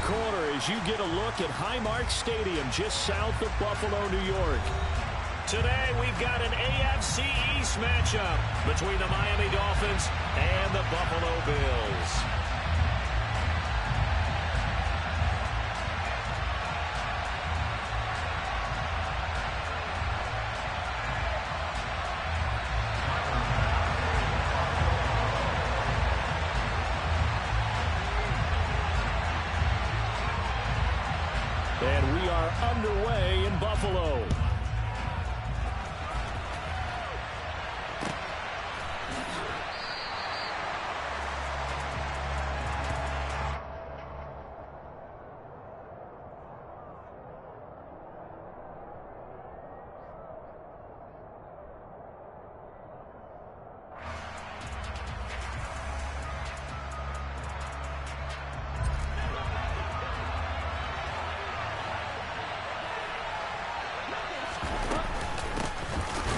quarter as you get a look at Highmark Stadium just south of Buffalo, New York. Today we've got an AFC East matchup between the Miami Dolphins and the Buffalo Bills. And we are underway in Buffalo.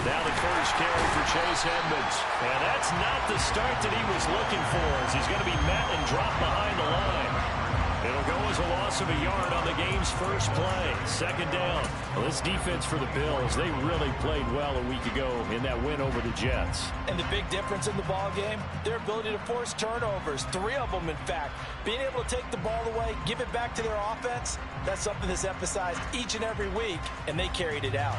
Now the first carry for Chase Edmonds. And that's not the start that he was looking for, as he's going to be met and dropped behind the line. It'll go as a loss of a yard on the game's first play. Second down. Well, this defense for the Bills, they really played well a week ago in that win over the Jets. And the big difference in the ball game, their ability to force turnovers. 3 of them, in fact. Being able to take the ball away, give it back to their offense, that's something that's emphasized each and every week, and they carried it out.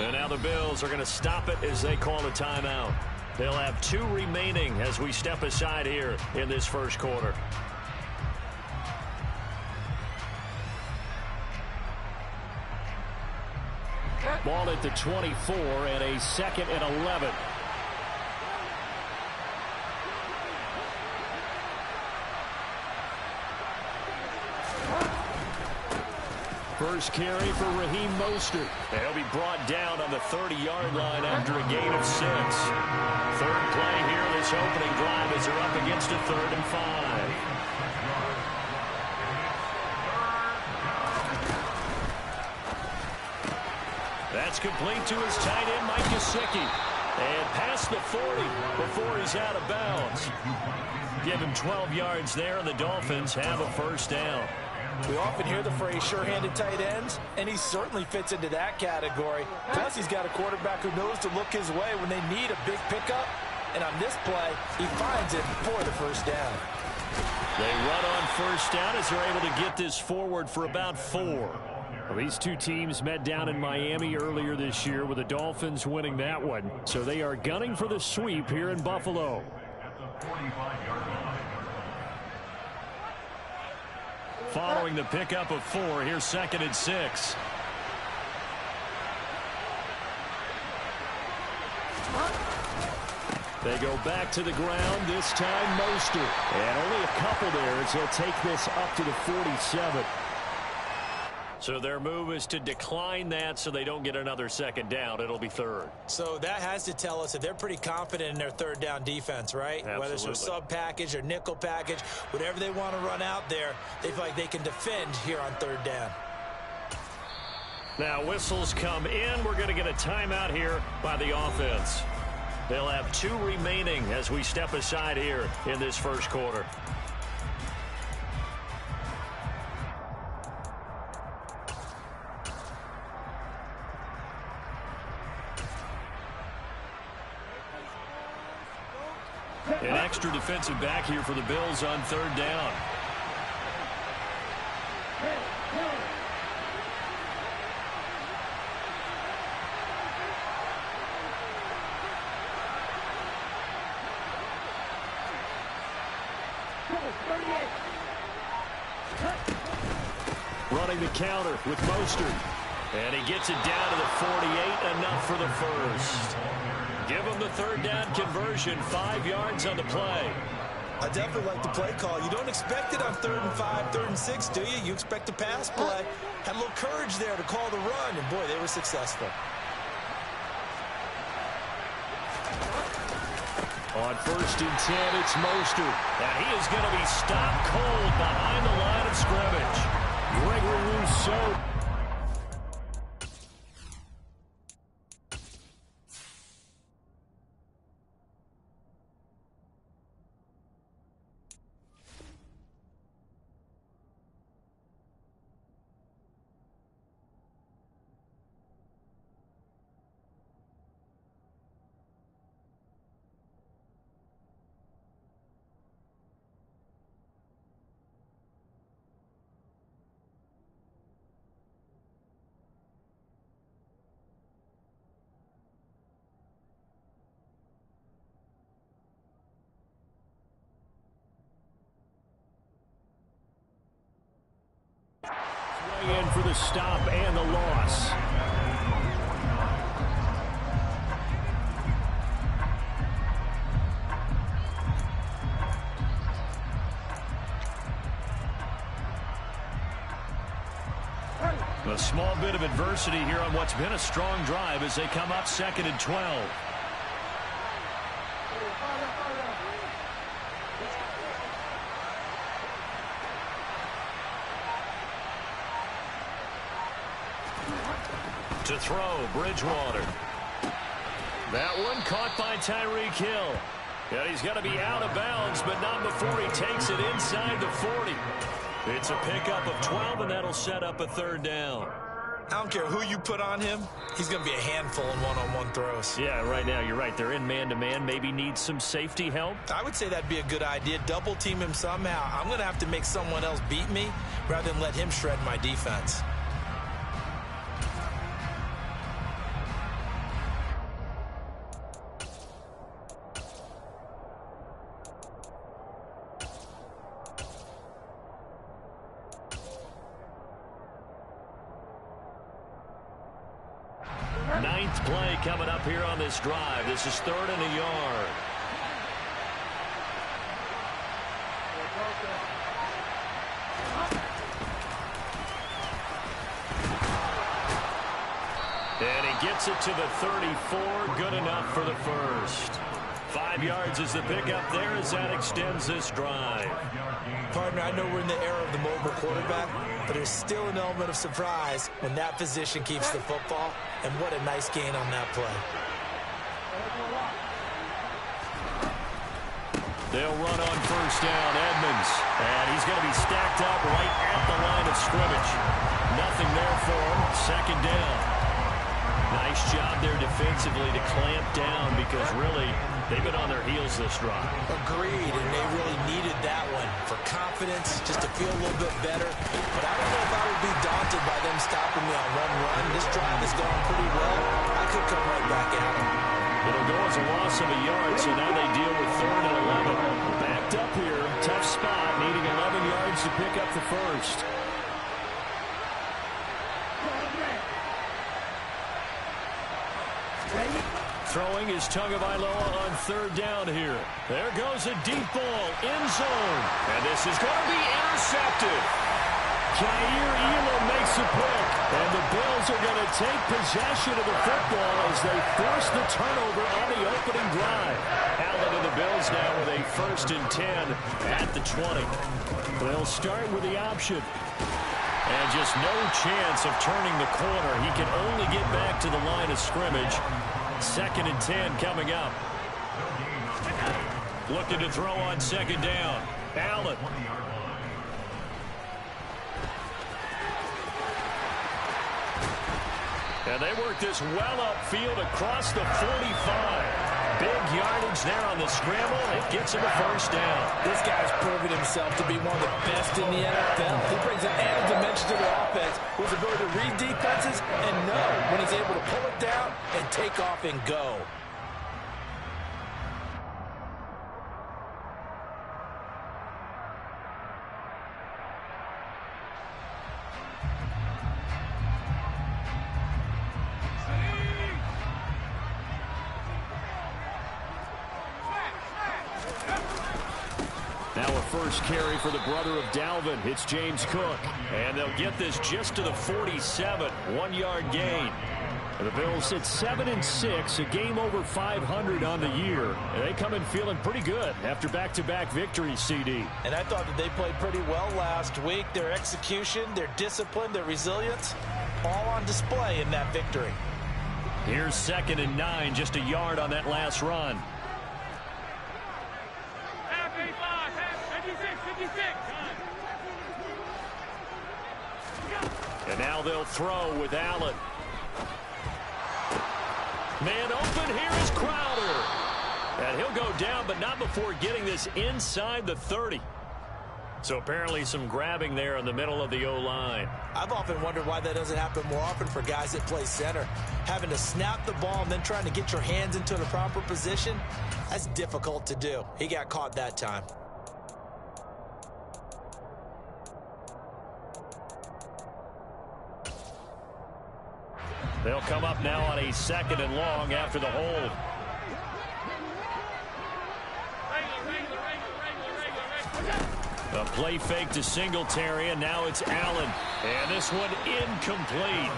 And now the Bills are going to stop it as they call a timeout. They'll have 2 remaining as we step aside here in this first quarter. Ball at the 24 and a 2nd and 11. First carry for Raheem Mostert. He'll be brought down on the 30-yard line after a gain of 6. Third play here this opening drive as they're up against a 3rd and 5. That's complete to his tight end, Mike Gesicki. And past the 40 before he's out of bounds. Give him 12 yards there, and the Dolphins have a first down. We often hear the phrase sure-handed tight ends, and he certainly fits into that category. Plus, he's got a quarterback who knows to look his way when they need a big pickup. And on this play, he finds it for the first down. They run on first down as they're able to get this forward for about 4. Well, these two teams met down in Miami earlier this year with the Dolphins winning that one. So they are gunning for the sweep here in Buffalo. Following the pickup of 4, here's 2nd and 6. They go back to the ground, this time Mostert. And only a couple there as he'll take this up to the 47. So their move is to decline that so they don't get another 2nd down. It'll be 3rd. So that has to tell us that they're pretty confident in their 3rd down defense, right? Absolutely. Whether it's a sub package or nickel package, whatever they want to run out there, they feel like they can defend here on 3rd down. Now whistles come in. We're going to get a timeout here by the offense. They'll have 2 remaining as we step aside here in this first quarter. An extra defensive back here for the Bills on 3rd down. Running the counter with Mostert. And he gets it down to the 48, enough for the first. Give him the 3rd down conversion, 5 yards on the play. I definitely like the play call. You don't expect it on 3rd and 5, 3rd and 6, do you? You expect a pass play. Had a little courage there to call the run, and boy, they were successful. On 1st and 10, it's Mostert. And he is going to be stopped cold behind the line of scrimmage. Gregory Rousseau. coming in for the stop and the loss. A small bit of adversity here on what's been a strong drive as they come up 2nd and 12. To throw, Bridgewater. That one caught by Tyreek Hill. And he's going to be out of bounds, but not before he takes it inside the 40. It's a pickup of 12, and that'll set up a 3rd down. I don't care who you put on him. He's going to be a handful in one-on-one throws. Yeah, right now, you're right. They're in man-to-man. Maybe needs some safety help. I would say that'd be a good idea. Double team him somehow. I'm going to have to make someone else beat me rather than let him shred my defense. Ninth play coming up here on this drive. This is 3rd and a yard. And he gets it to the 34. Good enough for the first. 5 yards is the pickup there as that extends this drive. Partner, I know we're in the era of the mobile quarterback, but there's still an element of surprise when that position keeps the football, and what a nice gain on that play. They'll run on 1st down, Edmonds, and he's going to be stacked up right at the line of scrimmage. Nothing there for him. 2nd down. Nice job there defensively to clamp down because really they've been on their heels this drive. Agreed, and they really needed that one for confidence, just to feel a little bit better. But I don't know if I would be daunted by them stopping me on one run. This drive has gone pretty well. I could come right back at them. It'll go as a loss of a yard, so now they deal with 3rd and 11. Backed up here, tough spot, needing 11 yards to pick up the first. Throwing is Tagovailoa on 3rd down here. There goes a deep ball, end zone. And this is going to be intercepted. Jair Elam makes a pick. And the Bills are going to take possession of the football as they force the turnover on the opening drive. Allen and the Bills now with a 1st and 10 at the 20. They'll start with the option. And just no chance of turning the corner. He can only get back to the line of scrimmage. 2nd and 10 coming up. Looking to throw on 2nd down. Allen. And they work this well upfield across the 45. Big yardage there on the scramble. It gets him a 1st down. This guy's proven himself to be one of the best in the NFL. He brings an added dimension to the offense with his ability to read defenses and know when he's able to pull it down and take off and go. Now a first carry for the brother of Dalvin. It's James Cook. And they'll get this just to the 47. 1-yard gain. And the Bills at 7-6, a game over 500 on the year. And they come in feeling pretty good after back-to-back victories, CD. And I thought that they played pretty well last week. Their execution, their discipline, their resilience, all on display in that victory. Here's 2nd and 9, just a yard on that last run. And now they'll throw with Allen. Man open, here is Crowder. And he'll go down, but not before getting this inside the 30. So apparently some grabbing there in the middle of the O-line. I've often wondered why that doesn't happen more often for guys that play center. Having to snap the ball and then trying to get your hands into the proper position, that's difficult to do. He got caught that time. They'll come up now on a 2nd and long after the hold. A play fake to Singletary, and now it's Allen. And this one incomplete.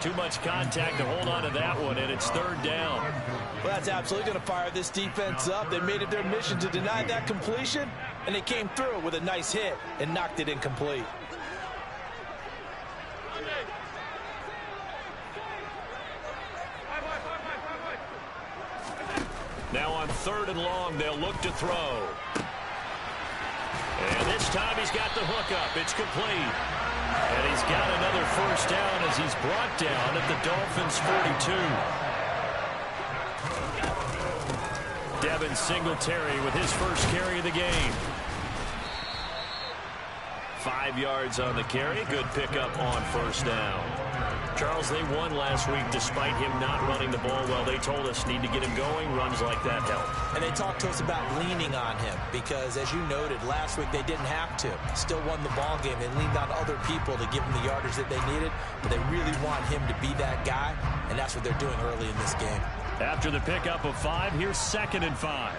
Too much contact to hold on to that one, and it's 3rd down. Well, that's absolutely going to fire this defense up. They made it their mission to deny that completion, and they came through with a nice hit and knocked it incomplete. Now on 3rd and long, they'll look to throw. And this time he's got the hook up. It's complete. And he's got another 1st down as he's brought down at the Dolphins' 42. Devin Singletary with his first carry of the game. 5 yards on the carry. Good pickup on 1st down. Charles, they won last week despite him not running the ball well. They told us need to get him going. Runs like that help. And they talked to us about leaning on him because, as you noted, last week they didn't have to. Still won the ball game. They leaned on other people to give him the yardage that they needed, but they really want him to be that guy, and that's what they're doing early in this game. After the pickup of 5, here's 2nd and 5.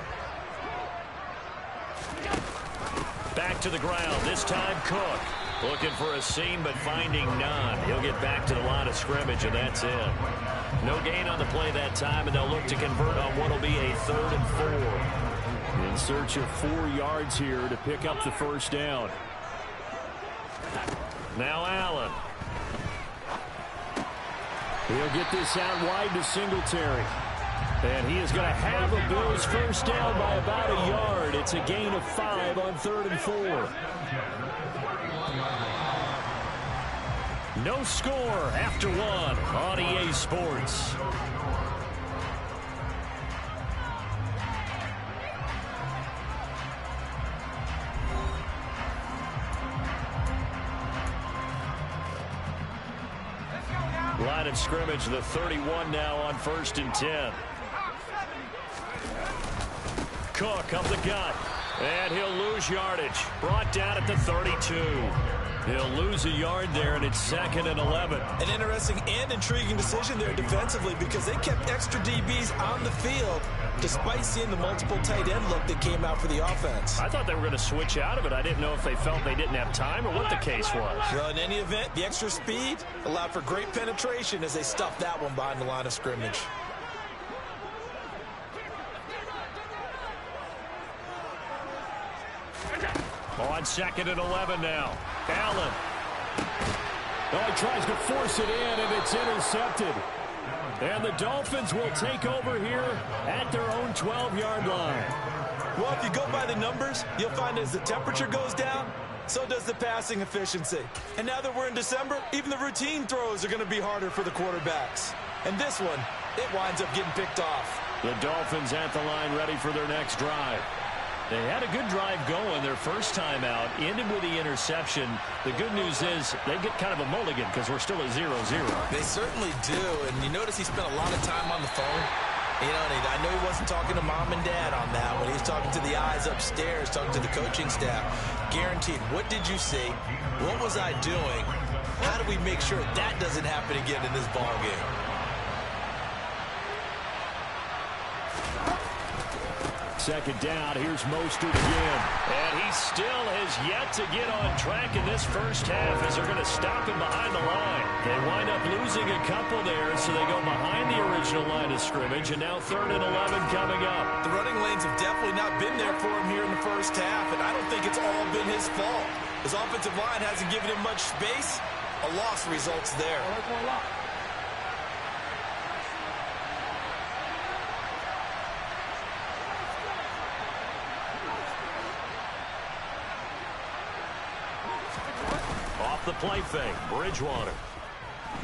Back to the ground. This time Cook. Looking for a seam, but finding none. He'll get back to the line of scrimmage, and that's it. No gain on the play that time, and they'll look to convert on what will be a 3rd and 4. In search of 4 yards here to pick up the 1st down. Now Allen. He'll get this out wide to Singletary. And he is going to have a Bills 1st down by about a yard. It's a gain of 5 on 3rd and 4. No score after 1 on EA Sports. Line of scrimmage, the 31 now on 1st and 10. Cook up the gut, and he'll lose yardage. Brought down at the 32. He'll lose a yard there, and it's 2nd and 11. An interesting and intriguing decision there defensively because they kept extra DBs on the field despite seeing the multiple tight end look that came out for the offense. I thought they were going to switch out of it. I didn't know if they felt they didn't have time or what the case was. Well, in any event, the extra speed allowed for great penetration as they stuffed that one behind the line of scrimmage. On 2nd and 11 now. Allen. Oh, he tries to force it in, and it's intercepted. And the Dolphins will take over here at their own 12-yard line. Well, if you go by the numbers, you'll find as the temperature goes down, so does the passing efficiency. And now that we're in December, even the routine throws are going to be harder for the quarterbacks. And this one, it winds up getting picked off. The Dolphins at the line ready for their next drive. They had a good drive going their first time out, ended with the interception. The good news is they get kind of a mulligan because we're still at 0-0. They certainly do, and you notice he spent a lot of time on the phone. You know, and I know he wasn't talking to mom and dad on that one. He was talking to the eyes upstairs, talking to the coaching staff. Guaranteed, what did you see? What was I doing? How do we make sure that doesn't happen again in this ball game? Second down, here's Mostert again. And he still has yet to get on track in this first half as they're going to stop him behind the line. They wind up losing a couple there, so they go behind the original line of scrimmage, and now 3rd and 11 coming up. The running lanes have definitely not been there for him here in the first half, and I don't think it's all been his fault. His offensive line hasn't given him much space. A loss results there. The play fake, Bridgewater.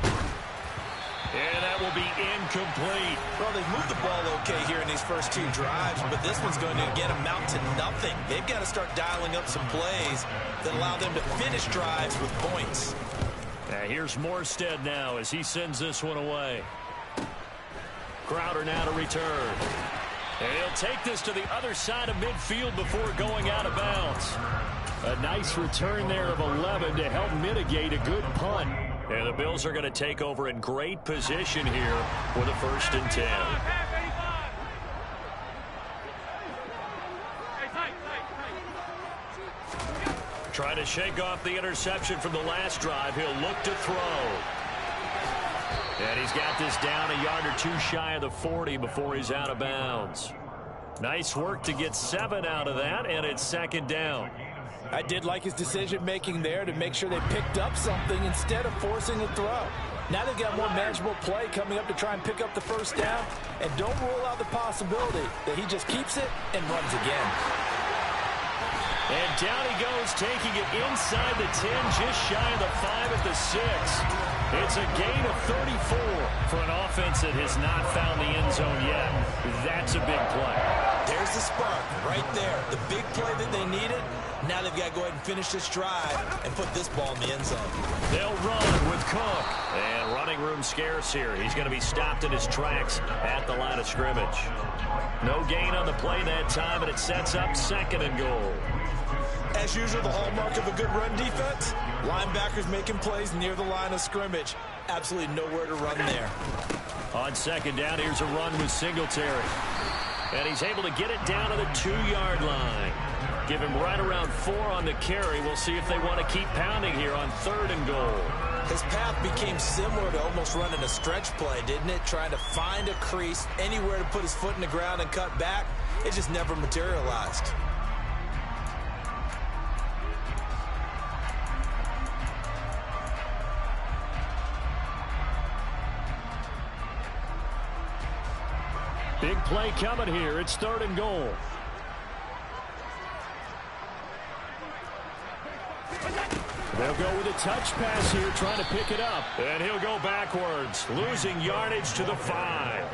And that will be incomplete. Well, they've moved the ball okay here in these first 2 drives, but this one's going to again amount to nothing. They've got to start dialing up some plays that allow them to finish drives with points. Now here's Morstead now as he sends this one away. Crowder now to return. And he'll take this to the other side of midfield before going out of bounds. A nice return there of 11 to help mitigate a good punt. And the Bills are going to take over in great position here with a 1st and 10. Trying to shake off the interception from the last drive. He'll look to throw. And he's got this down a yard or two shy of the 40 before he's out of bounds. Nice work to get 7 out of that, and it's 2nd down. I did like his decision-making there to make sure they picked up something instead of forcing a throw. Now they've got more manageable play coming up to try and pick up the 1st down, and don't rule out the possibility that he just keeps it and runs again. And down he goes, taking it inside the 10, just shy of the 5 at the 6. It's a gain of 34 for an offense that has not found the end zone yet. That's a big play. There's the spark right there. The big play that they needed. Now they've got to go ahead and finish this drive and put this ball in the end zone. They'll run with Cook. And running room scarce here. He's going to be stopped in his tracks at the line of scrimmage. No gain on the play that time, and it sets up 2nd and goal. As usual, the hallmark of a good run defense, linebackers making plays near the line of scrimmage. Absolutely nowhere to run there. On 2nd down, here's a run with Singletary. And he's able to get it down to the 2-yard line. Give him right around 4 on the carry. We'll see if they want to keep pounding here on 3rd and goal. His path became similar to almost running a stretch play, didn't it? Trying to find a crease, anywhere to put his foot in the ground and cut back. It just never materialized. Big play coming here. It's 3rd and goal. They'll go with a touch pass here, trying to pick it up. And he'll go backwards, losing yardage to the 5.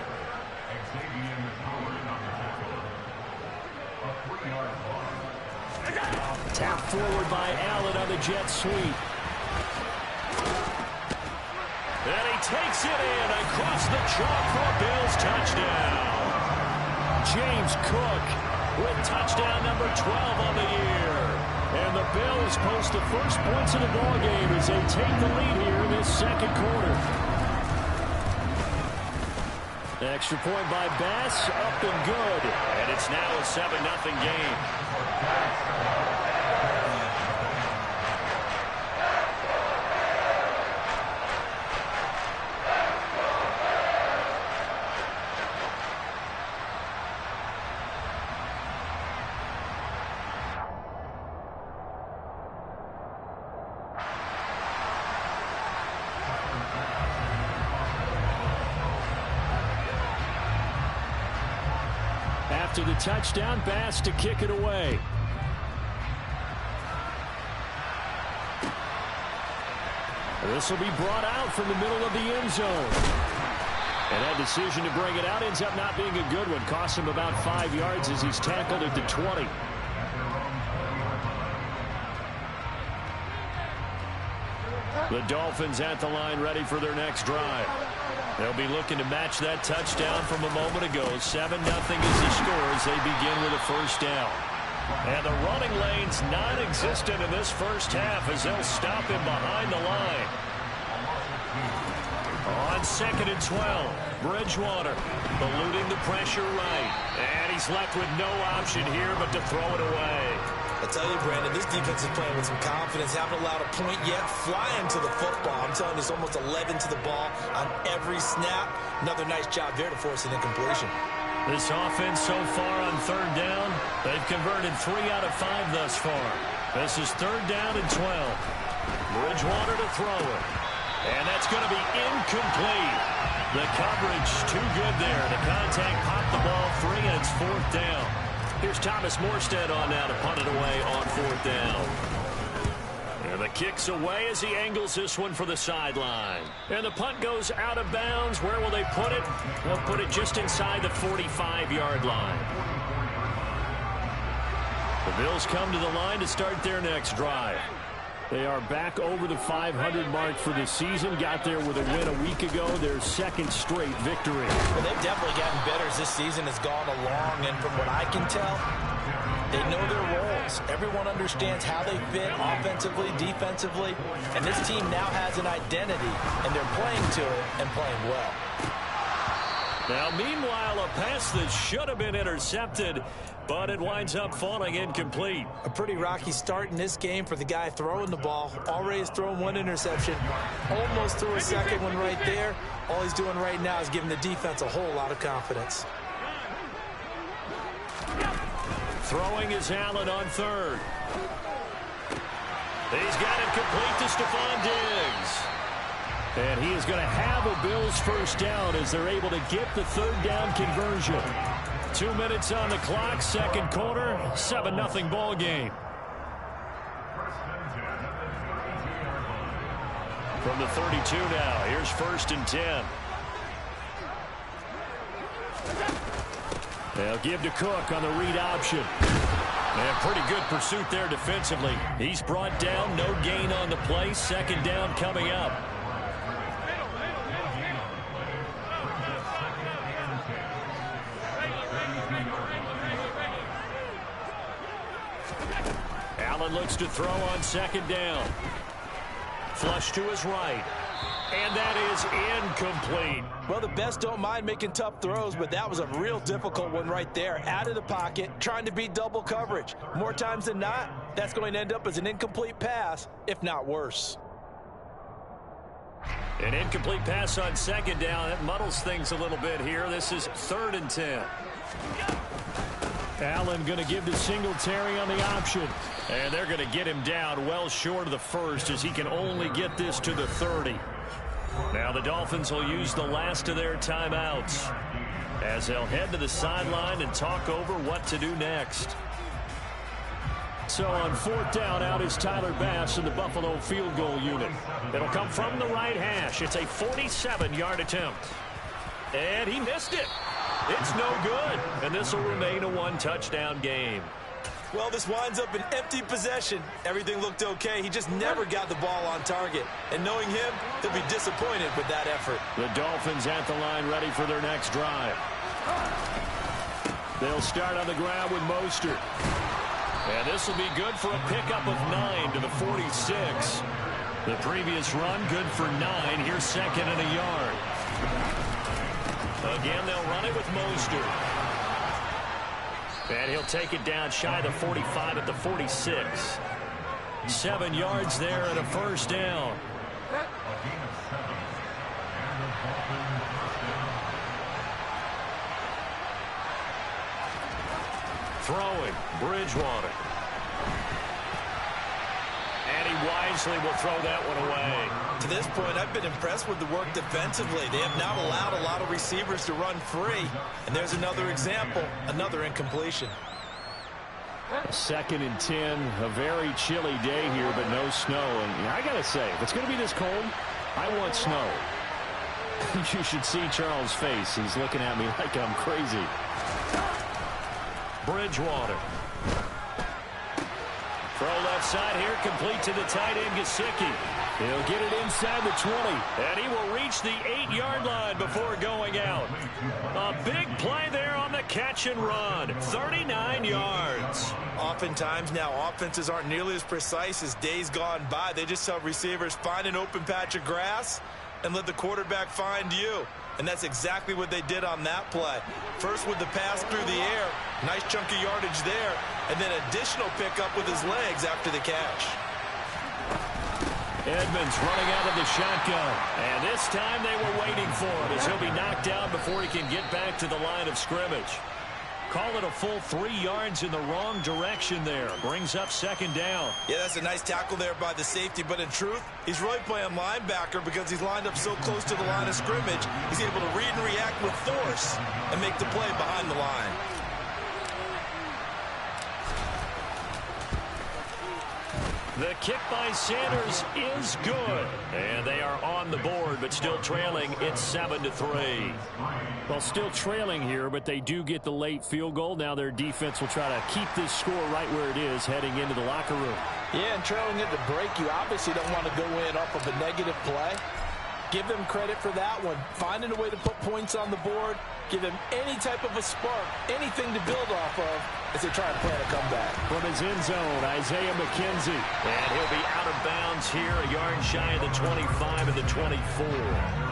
Tap forward by Allen on the jet sweep. And he takes it in across the chalk for a Bills touchdown. James Cook with touchdown number 12 on the year. And the Bills post the first points of the ballgame as they take the lead here in this 2nd quarter. Extra point by Bass, up and good. And it's now a 7-0 game. After the touchdown, Bass to kick it away. This will be brought out from the middle of the end zone. And that decision to bring it out ends up not being a good one. Costs him about 5 yards as he's tackled at the 20. The Dolphins at the line ready for their next drive. They'll be looking to match that touchdown from a moment ago. 7-0 is the score as they begin with a 1st down. And the running lane's non-existent in this 1st half as they'll stop him behind the line. On 2nd and 12, Bridgewater eluding the pressure right. And he's left with no option here but to throw it away. I tell you, Brandon, this defense is playing with some confidence. Haven't allowed a point yet. Flying to the football. I'm telling you, it's almost 11 to the ball on every snap. Another nice job there to force an incompletion. This offense so far on 3rd down, they've converted 3 out of 5 thus far. This is 3rd down and 12. Bridgewater to throw it. And that's going to be incomplete. The coverage too good there. The contact popped the ball free, and it's 4th down. Here's Thomas Morstead on now to punt it away on 4th down. And the kick's away as he angles this one for the sideline. And the punt goes out of bounds. Where will they put it? They'll put it just inside the 45-yard line. The Bills come to the line to start their next drive. They are back over the 500 mark for the season. Got there with a win a week ago, their 2nd straight victory. Well, they've definitely gotten better as this season has gone along, and from what I can tell, They know their roles. Everyone understands how they fit offensively, defensively, and this team now has an identity, and they're playing to it and playing well. Now, meanwhile, a pass that should have been intercepted, but it winds up falling incomplete. A pretty rocky start in this game for the guy throwing the ball. Already has thrown one interception. Almost threw a second one right there. All he's doing right now is giving the defense a whole lot of confidence. Throwing is Allen on third. He's got it complete to Stephon Diggs. And he is going to have a Bills first down as they're able to get the third down conversion. 2 minutes on the clock, second quarter, 7-0 ball game. From the 32 now, here's 1st and 10. They'll give to Cook on the read option. And pretty good pursuit there defensively. He's brought down, no gain on the play, second down coming up. Allen looks to throw on second down. Flush to his right. And that is incomplete. Well, the best don't mind making tough throws, but that was a real difficult one right there. Out of the pocket, trying to beat double coverage. More times than not, that's going to end up as an incomplete pass, if not worse. An incomplete pass on second down. That muddles things a little bit here. This is 3rd and 10. Allen going to give to Singletary on the option. And they're going to get him down well short of the first as he can only get this to the 30. Now the Dolphins will use the last of their timeouts as they'll head to the sideline and talk over what to do next. So on 4th down, out is Tyler Bass in the Buffalo field goal unit. It'll come from the right hash. It's a 47-yard attempt. And he missed it. It's no good. And this will remain a one-touchdown game. Well, this winds up an empty possession. Everything looked okay. He just never got the ball on target. And knowing him, he'll be disappointed with that effort. The Dolphins at the line ready for their next drive. They'll start on the ground with Mostert. And this will be good for a pickup of 9 to the 46. The previous run, good for 9. Here's 2nd and a yard. Again, they'll run it with Mostert. And he'll take it down shy of the 45 at the 46. 7 yards there and a first down. Throwing, Bridgewater. And he wisely will throw that one away. To this point, I've been impressed with the work defensively. They have not allowed a lot of receivers to run free. And there's another example, another incompletion. 2nd and 10, a very chilly day here, but no snow. And I got to say, if it's going to be this cold, I want snow. You should see Charles' face. He's looking at me like I'm crazy. Bridgewater. Throw left side here, complete to the tight end, Gesicki. He'll get it inside the 20, and he will reach the 8-yard line before going out. A big play there on the catch and run, 39 yards. Oftentimes now, offenses aren't nearly as precise as days gone by. They just tell receivers, find an open patch of grass and let the quarterback find you. And that's exactly what they did on that play. First with the pass through the air, nice chunk of yardage there, and then additional pickup with his legs after the catch. Edmonds running out of the shotgun. And this time they were waiting for him as he'll be knocked down before he can get back to the line of scrimmage. Call it a full 3 yards in the wrong direction there. Brings up 2nd down. Yeah, that's a nice tackle there by the safety, but in truth, he's really playing linebacker because he's lined up so close to the line of scrimmage. He's able to read and react with force and make the play behind the line. The kick by Sanders is good. And they are on the board, but still trailing. It's 7-3. Well, still trailing here, but they do get the late field goal. Now their defense will try to keep this score right where it is heading into the locker room. Yeah, and trailing at the break, you obviously don't want to go in off of a negative play. Give them credit for that one. Finding a way to put points on the board, Give him any type of a spark, anything to build off of as they try to plan a comeback. From his end zone, Isaiah McKenzie. And he'll be out of bounds here, a yard shy of the 25 and the 24.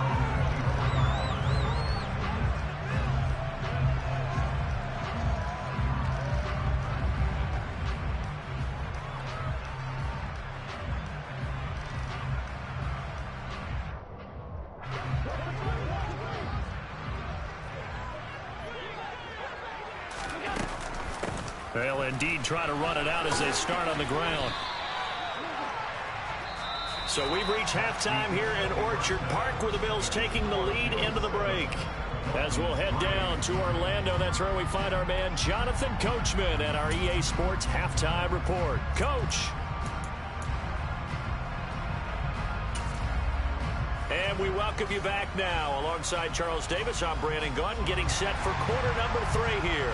They'll indeed try to run it out as they start on the ground. So we've reached halftime here in Orchard Park, where the Bills taking the lead into the break. As we'll head down to Orlando, that's where we find our man Jonathan Coachman at our EA Sports Halftime Report. Coach. And we welcome you back now. Alongside Charles Davis, I'm Brandon Gunn, getting set for quarter number 3 here.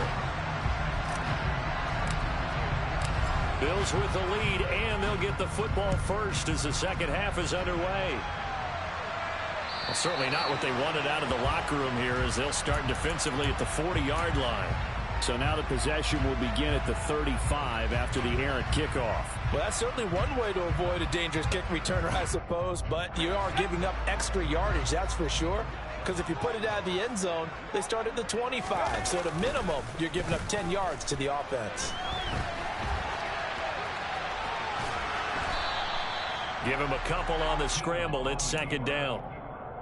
Bills with the lead, and they'll get the football first as the second half is underway. Well, certainly not what they wanted out of the locker room here, as they'll start defensively at the 40-yard line. So now the possession will begin at the 35 after the errant kickoff. Well, that's certainly one way to avoid a dangerous kick returner, I suppose, but you are giving up extra yardage, that's for sure. Because if you put it out of the end zone, they start at the 25. So at a minimum, you're giving up 10 yards to the offense. Give him a couple on the scramble. It's second down.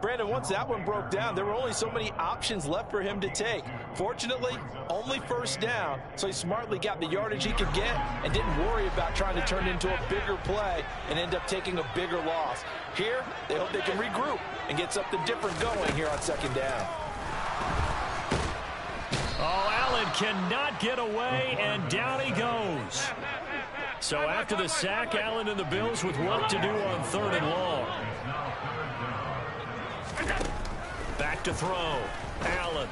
Brandon, once that one broke down, there were only so many options left for him to take. Fortunately, only first down, so he smartly got the yardage he could get and didn't worry about trying to turn it into a bigger play and end up taking a bigger loss. Here, they hope they can regroup and get something different going here on second down. Oh, Allen cannot get away, and down he goes. So after the sack, Allen and the Bills with work to do on 3rd and long. Back to throw. Allen.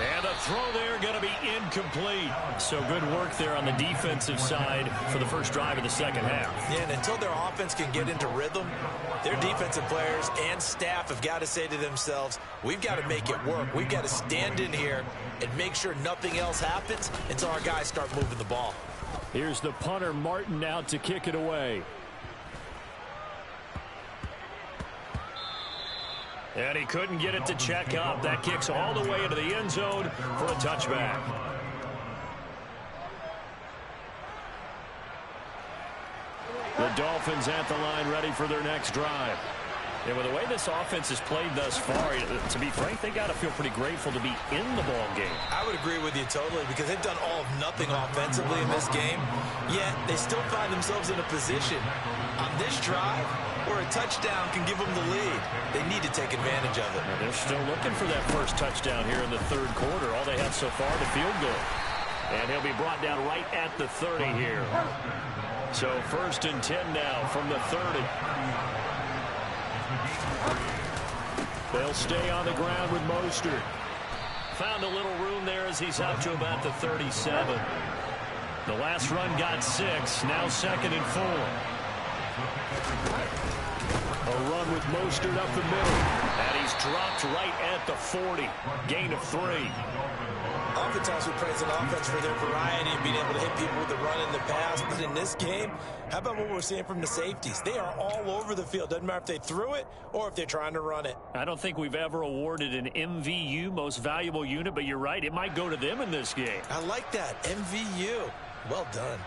And a throw there going to be incomplete. So good work there on the defensive side for the first drive of the second half. Yeah, and until their offense can get into rhythm, their defensive players and staff have got to say to themselves, we've got to make it work. We've got to stand in here and make sure nothing else happens until our guys start moving the ball. Here's the punter, Martin, out to kick it away. And he couldn't get it to check up. That kicks all the way into the end zone for a touchback. The Dolphins at the line, ready for their next drive. And with the way this offense has played thus far, to be frank, they got to feel pretty grateful to be in the ball game. I would agree with you totally, because they've done all of nothing offensively in this game, yet they still find themselves in a position on this drive where a touchdown can give them the lead. They need to take advantage of it. Now they're still looking for that first touchdown here in the third quarter. All they have so far to field goal. And he'll be brought down right at the 30 here. So 1st and 10 now from the 30. They'll stay on the ground with Mostert. Found a little room there as he's up to about the 37. The last run got 6. Now 2nd and 4. A run with Mostert up the middle. And he's dropped right at the 40. Gain of 3. Oftentimes we praise an offense for their variety and being able to hit people with the run in the pass. But in this game, how about what we're seeing from the safeties? They are all over the field. Doesn't matter if they threw it or if they're trying to run it. I don't think we've ever awarded an MVU, most valuable unit, but you're right. It might go to them in this game. I like that. MVU. Well done.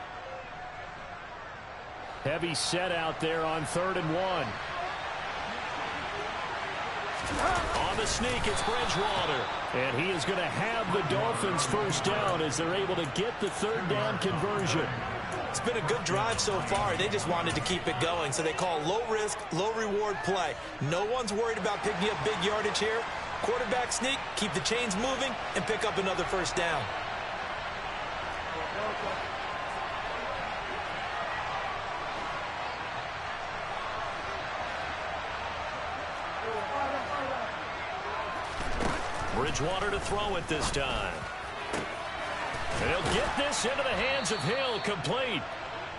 Heavy set out there on 3rd and 1. On the sneak, it's Bridgewater. And he is going to have the Dolphins first down as they're able to get the 3rd down conversion. It's been a good drive so far. They just wanted to keep it going, so they call low-risk, low-reward play. No one's worried about picking up big yardage here. Quarterback sneak, keep the chains moving, and pick up another first down. Bridgewater to throw it this time. And he'll get this into the hands of Hill, complete.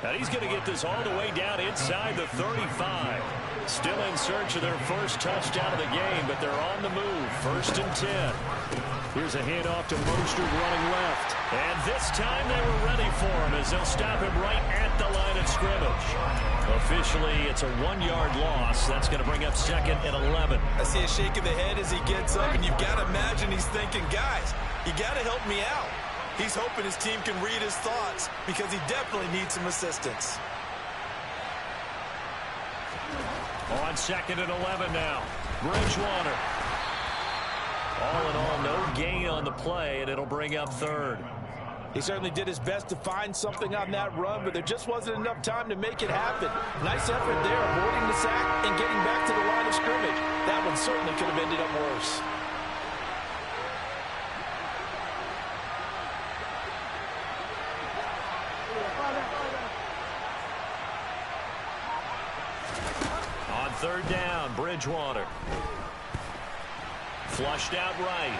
And he's going to get this all the way down inside the 35. Still in search of their first touchdown of the game, but they're on the move. 1st and 10. Here's a handoff to Mostert running left. And this time they were ready for him as they'll stop him right at the line of scrimmage. Officially, it's a 1-yard loss. That's going to bring up 2nd and 11. I see a shake of the head as he gets up, and you've got to imagine he's thinking, guys, you got to help me out. He's hoping his team can read his thoughts because he definitely needs some assistance. On 2nd and 11 now. Bridgewater. All in all, no gain on the play, and it'll bring up 3rd. He certainly did his best to find something on that run, but there just wasn't enough time to make it happen. Nice effort there, avoiding the sack and getting back to the line of scrimmage. That one certainly could have ended up worse. On 3rd down, Bridgewater. Flushed out right.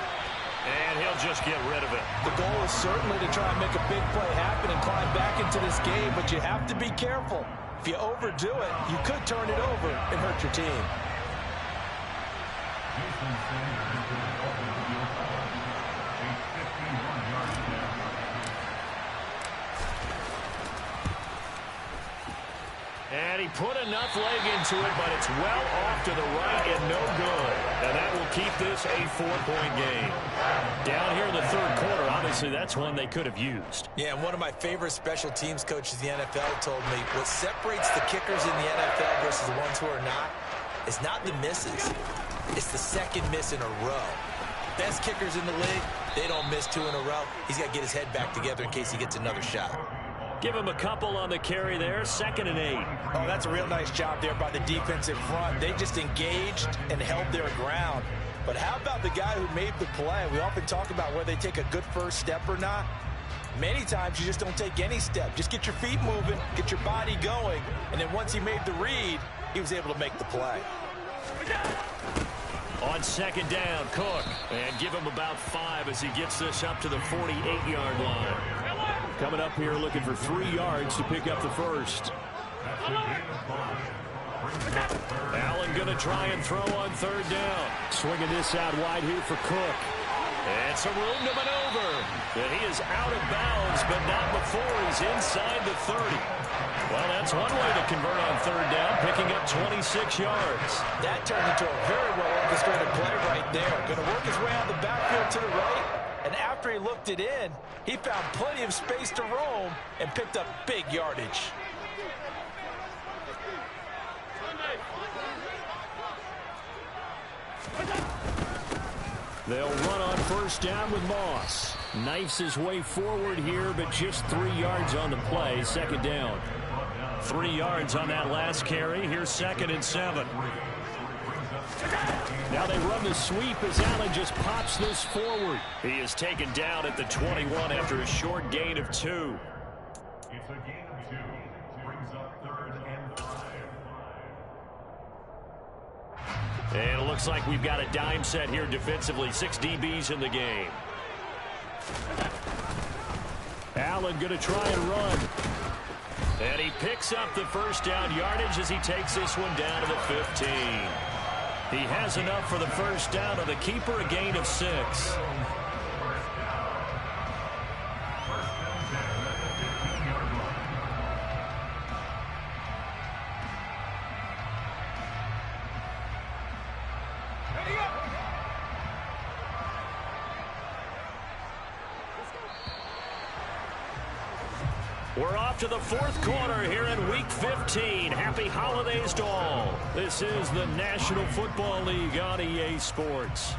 And he'll just get rid of it. The goal is certainly to try and make a big play happen and climb back into this game, but you have to be careful. If you overdo it, you could turn it over and hurt your team. And he put enough leg into it, but it's well off to the right and no good. And that will keep this a 4-point game. Down here in the 3rd quarter, obviously that's one they could have used. Yeah, and one of my favorite special teams coaches in the NFL told me what separates the kickers in the NFL versus the ones who are not is not the misses. It's the 2nd miss in a row. Best kickers in the league, they don't miss 2 in a row. He's got to get his head back together in case he gets another shot. Give him a couple on the carry there. 2nd and 8. Oh, that's a real nice job there by the defensive front. They just engaged and held their ground. But how about the guy who made the play? We often talk about whether they take a good first step or not. Many times you just don't take any step. Just get your feet moving, get your body going, and then once he made the read, he was able to make the play. On 2nd down, Cook. And give him about 5 as he gets this up to the 48-yard line. Coming up here looking for 3 yards to pick up the first. Allen going to try and throw on 3rd down. Swinging this out wide here for Cook. And some room to maneuver. And he is out of bounds, but not before he's inside the 30. Well, that's one way to convert on 3rd down, picking up 26 yards. That turned into a very well-orchestrated play right there. Going to work his way out the backfield to the right. And after he looked it in, he found plenty of space to roam and picked up big yardage. They'll run on 1st down with Moss. Knifes his way forward here, but just 3 yards on the play. 2nd down. 3 yards on that last carry. Here's 2nd and 7. Now they run the sweep as Allen just pops this forward. He is taken down at the 21 after a short gain of 2. It's a gain of 2. Brings up 3rd and 5. And it looks like we've got a dime set here defensively. 6 DBs in the game. Allen going to try and run. And he picks up the 1st down yardage as he takes this one down to the 15. He has enough for the 1st down, and the keeper a gain of 6. We're off to the 4th quarter here in Week 15. Happy holidays to all. This is the National Football League on EA Sports.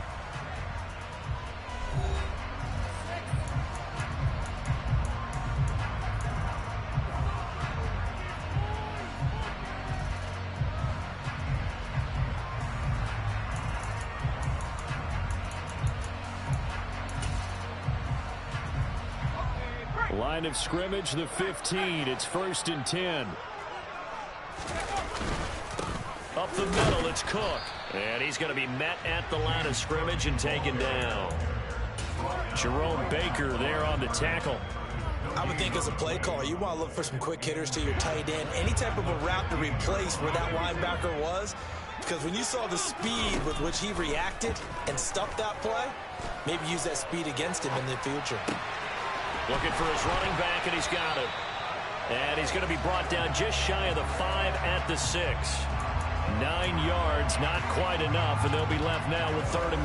Line of scrimmage, the 15. It's 1st and 10. Up the middle, it's Cook. And he's going to be met at the line of scrimmage and taken down. Jerome Baker there on the tackle. I would think as a play caller, you want to look for some quick hitters to your tight end. Any type of a route to replace where that linebacker was. Because when you saw the speed with which he reacted and stuffed that play, maybe use that speed against him in the future. Looking for his running back, and he's got it. And he's going to be brought down just shy of the 5 at the 6. 9 yards, not quite enough, and they'll be left now with 3rd and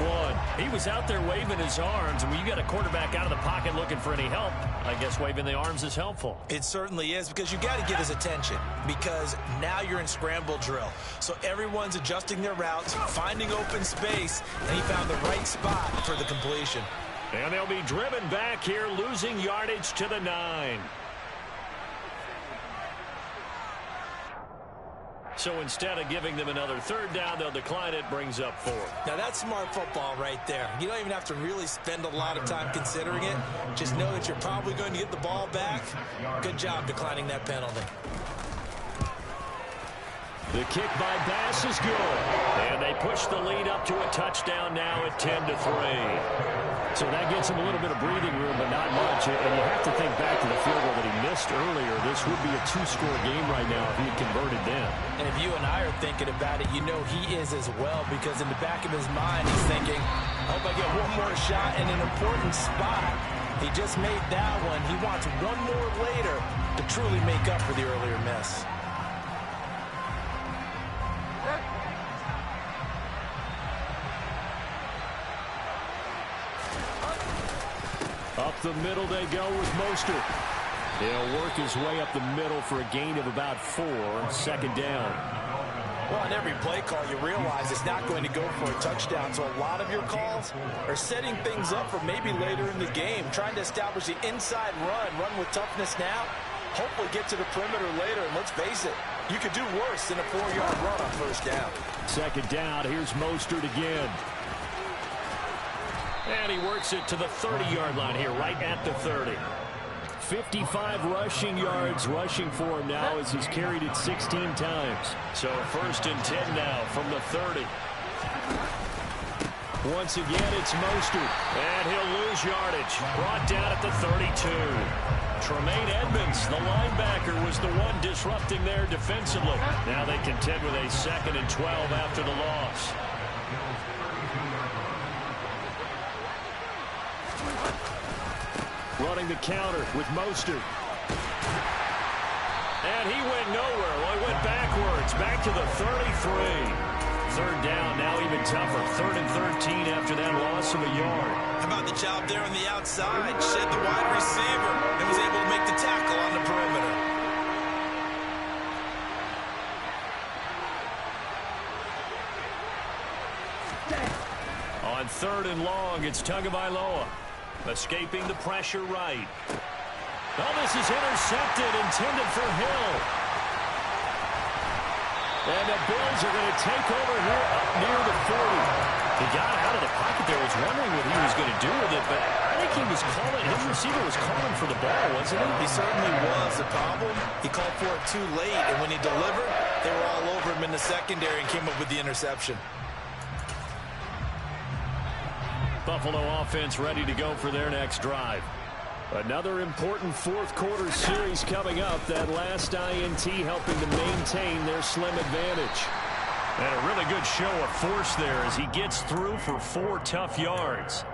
1. He was out there waving his arms, and when you got a quarterback out of the pocket looking for any help, I guess waving the arms is helpful. It certainly is, because you got to get his attention, because now you're in scramble drill. So everyone's adjusting their routes, finding open space, and he found the right spot for the completion. And they'll be driven back here, losing yardage to the 9. So instead of giving them another 3rd down, they'll decline it, brings up 4. Now that's smart football right there. You don't even have to really spend a lot of time considering it. Just know that you're probably going to get the ball back. Good job declining that penalty. The kick by Bass is good. And they push the lead up to a touchdown now at 10-3. So that gets him a little bit of breathing room, but not much. And you have to think back to the field goal that he missed earlier. This would be a 2-score game right now if he had converted then. And if you and I are thinking about it, you know he is as well, because in the back of his mind, he's thinking, I hope I get one more shot in an important spot. He just made that one. He wants one more later to truly make up for the earlier miss. Up the middle they go with Mostert. He'll work his way up the middle for a gain of about 4, 2nd down. Well, on every play call, you realize it's not going to go for a touchdown. So a lot of your calls are setting things up for maybe later in the game, trying to establish the inside run with toughness now, hopefully get to the perimeter later. And let's face it, you could do worse than a 4-yard run on 1st down. 2nd down, here's Mostert again. And he works it to the 30-yard line here, right at the 30. 55 rushing yards rushing for him now as he's carried it 16 times. So 1st and 10 now from the 30. Once again, it's Mostert. And he'll lose yardage. Brought down at the 32. Tremaine Edmonds, the linebacker, was the one disrupting there defensively. Now they contend with a 2nd and 12 after the loss. Running the counter with Mostert. And he went nowhere. Well, he went backwards. Back to the 33. 3rd down, now even tougher. 3rd and 13 after that loss of a yard. How about the job there on the outside? Shed the wide receiver and was able to make the tackle on the perimeter. On 3rd and long, it's Tagovailoa. Escaping the pressure right. Oh, this is intercepted, intended for Hill. And the Bills are going to take over here up near the 40. He got out of the pocket there. Was wondering what he was going to do with it, but I think he was calling, his receiver was calling for the ball, wasn't he? He certainly was. The problem, he called for it too late, and when he delivered, they were all over him in the secondary and came up with the interception. Buffalo offense ready to go for their next drive. Another important 4th quarter series coming up. That last INT helping to maintain their slim advantage. And a really good show of force there as he gets through for 4 tough yards.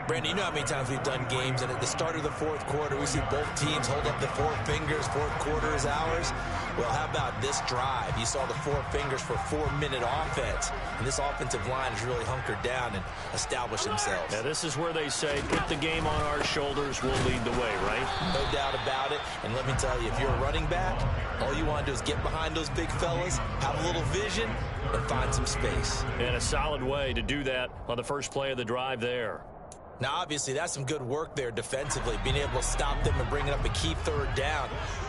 Brandon, you know how many times we've done games, and at the start of the 4th quarter, we see both teams hold up the 4 fingers. 4th quarter is ours. Well, how about this drive? You saw the 4 fingers for 4-minute offense, and this offensive line has really hunkered down and established themselves. Now, this is where they say, put the game on our shoulders, we'll lead the way, right? No doubt about it, and let me tell you, if you're a running back, all you want to do is get behind those big fellas, have a little vision, and find some space. And a solid way to do that on the first play of the drive there. Now, obviously, that's some good work there defensively, being able to stop them and bringing up a key 3rd down.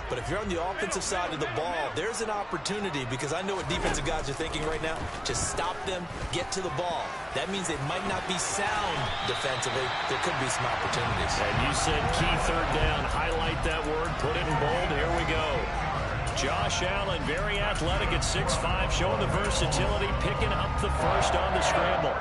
But if you're on the offensive side of the ball, there's an opportunity, because I know what defensive guys are thinking right now. Just stop them, get to the ball. That means they might not be sound defensively. There could be some opportunities. And you said key 3rd down. Highlight that word. Put it in bold. Here we go. Josh Allen, very athletic at 6'5", showing the versatility, picking up the first on the scramble.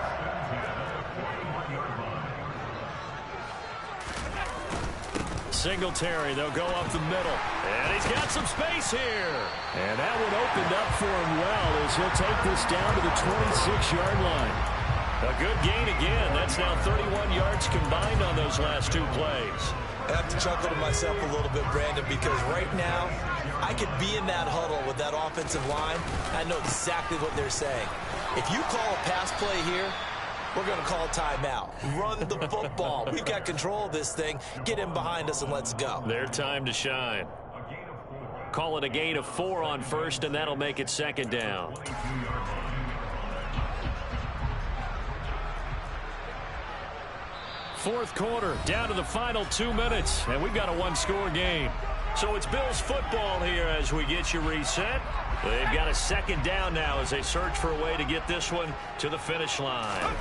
Singletary, they'll go up the middle. And he's got some space here. And that one opened up for him well as he'll take this down to the 26-yard line. A good gain again. That's now 31 yards combined on those last two plays. I have to chuckle to myself a little bit, Brandon, because right now I could be in that huddle with that offensive line. I know exactly what they're saying. If you call a pass play here, we're going to call a timeout. Run the football. We've got control of this thing. Get in behind us and let's go. Their time to shine. Call it a gain of 4 on first, and that'll make it second down. Fourth quarter, down to the final 2 minutes, and we've got a one-score game. So it's Bills football here as we get you reset. They've got a second down now as they search for a way to get this one to the finish line.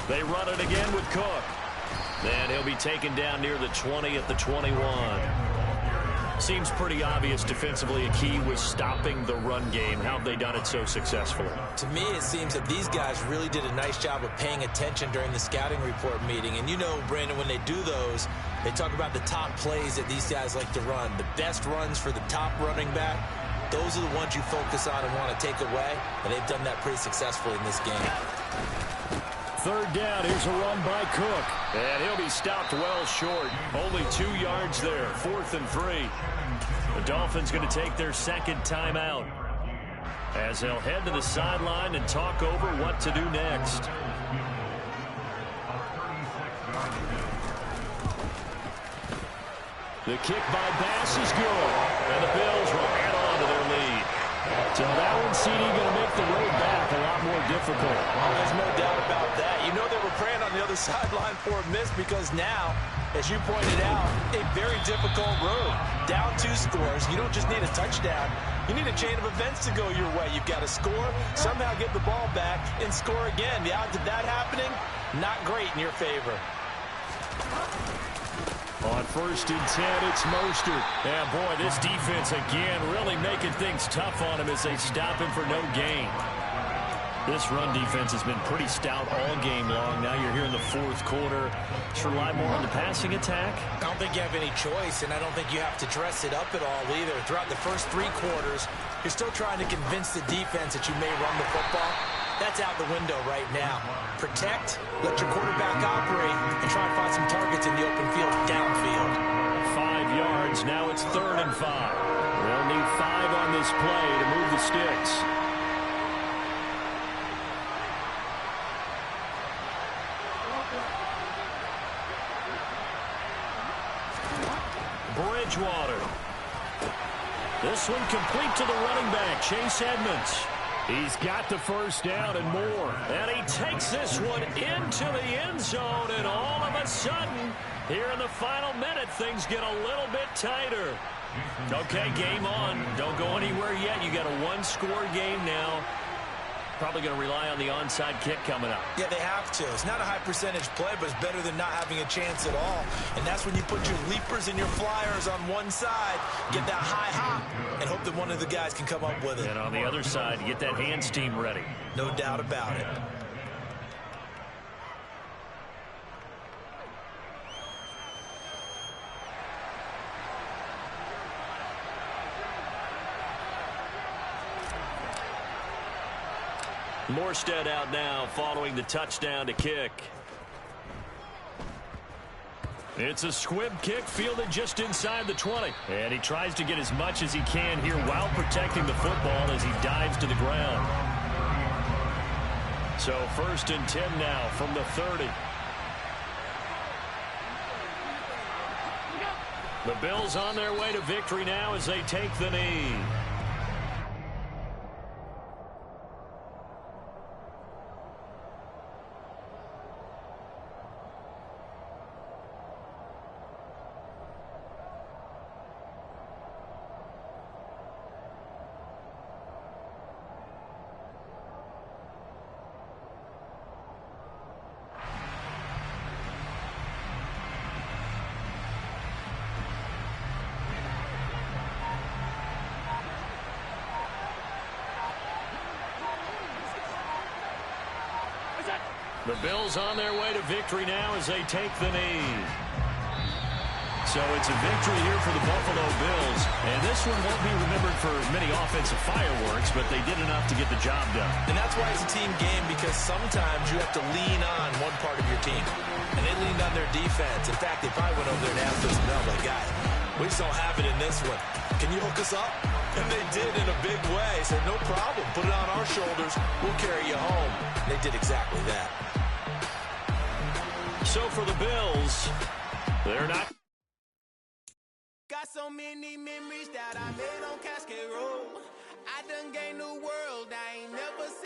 They run it again with Cook. Then he'll be taken down near the 20 at the 21. Seems pretty obvious defensively a key was stopping the run game. How have they done it so successfully? To me, it seems that these guys really did a nice job of paying attention during the scouting report meeting. And you know, Brandon, when they do those, they talk about the top plays that these guys like to run. The best runs for the top running back, those are the ones you focus on and want to take away. And they've done that pretty successfully in this game. Third down, here's a run by Cook. And he'll be stopped well short. Only 2 yards there, 4th and 3. The Dolphins going to take their second timeout as they'll head to the sideline and talk over what to do next. The kick by Bass is good, and the Bills will add on to their lead. So that one, CD, going to make the road back a lot more difficult. Well, there's no doubt about that. You know they were praying on the other sideline for a miss because now, as you pointed out, a very difficult road. Down 2 scores. You don't just need a touchdown. You need a chain of events to go your way. You've got to score, somehow get the ball back, and score again. The odds of that happening, not great in your favor. On 1st and 10, it's Mostert. And boy, this defense again really making things tough on him as they stop him for no gain. This run defense has been pretty stout all game long. Now you're here in the 4th quarter. Just rely more on the passing attack. I don't think you have any choice, and I don't think you have to dress it up at all either. Throughout the first 3 quarters, you're still trying to convince the defense that you may run the football. That's out the window right now. Protect, let your quarterback operate, and try and find some targets in the open field downfield. 5 yards. Now it's 3rd and 5. They'll need 5 on this play to move the sticks. Bridgewater. This one complete to the running back, Chase Edmonds. He's got the first down and more. And he takes this one into the end zone, and all of a sudden, here in the final minute, things get a little bit tighter. Okay, game on. Don't go anywhere yet. You got a one-score game now. Probably going to rely on the onside kick coming up. Yeah, they have to. It's not a high percentage play, but it's better than not having a chance at all. And that's when you put your leapers and your flyers on one side, get that high hop, and hope that one of the guys can come up with it. And on the other side, get that hands team ready. No doubt about it. Morstead out now following the touchdown to kick. It's a squib kick fielded just inside the 20. And he tries to get as much as he can here while protecting the football as he dives to the ground. So 1st and 10 now from the 30. The Bills on their way to victory now as they take the knee. The Bills on their way to victory now as they take the knee. So it's a victory here for the Buffalo Bills. And this one won't be remembered for many offensive fireworks, but they did enough to get the job done. And that's why it's a team game, because sometimes you have to lean on one part of your team. And they leaned on their defense. In fact, they probably went over there and asked us, no, like, guys, we just don't have it in this one. Can you hook us up? And they did in a big way. Said, no problem. Put it on our shoulders. We'll carry you home. And they did exactly that. So for the Bills, they're not. Got so many memories that I made on Cascade Road. I done gained the world. I ain't never seen.